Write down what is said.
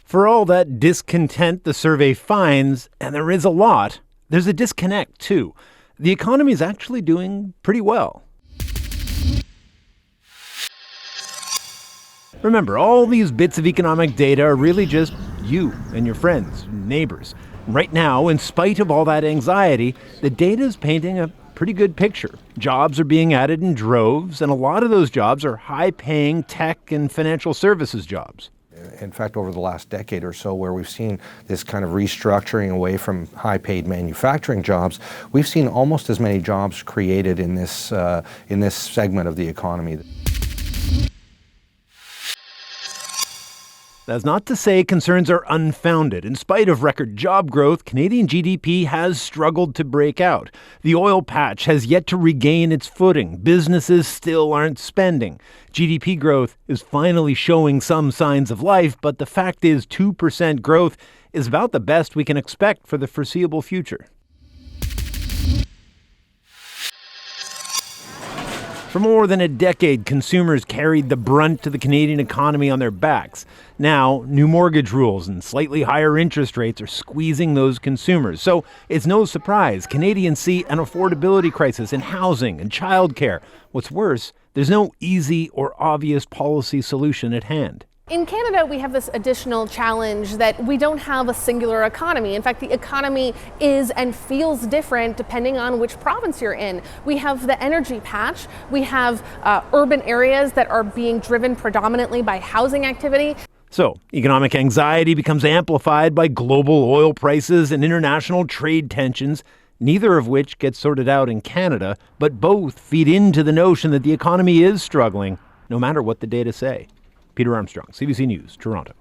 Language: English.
For all that discontent the survey finds, and there is a lot, there's a disconnect too. The economy is actually doing pretty well. Remember, all these bits of economic data are really just you and your friends, neighbors. Right now, in spite of all that anxiety, the data is painting a pretty good picture. Jobs are being added in droves, and a lot of those jobs are high-paying tech and financial services jobs. In fact, over the last decade or so, where we've seen this kind of restructuring away from high-paid manufacturing jobs, we've seen almost as many jobs created in this segment of the economy. That's not to say concerns are unfounded. In spite of record job growth, Canadian GDP has struggled to break out. The oil patch has yet to regain its footing. Businesses still aren't spending. GDP growth is finally showing some signs of life, but the fact is 2% growth is about the best we can expect for the foreseeable future. For more than a decade, consumers carried the brunt of the Canadian economy on their backs. Now, new mortgage rules and slightly higher interest rates are squeezing those consumers. So it's no surprise Canadians see an affordability crisis in housing and childcare. What's worse, there's no easy or obvious policy solution at hand. In Canada, we have this additional challenge that we don't have a singular economy. In fact, the economy is and feels different depending on which province you're in. We have the energy patch. We have urban areas that are being driven predominantly by housing activity. So, economic anxiety becomes amplified by global oil prices and international trade tensions, neither of which gets sorted out in Canada, but both feed into the notion that the economy is struggling, no matter what the data say. Peter Armstrong, CBC News, Toronto.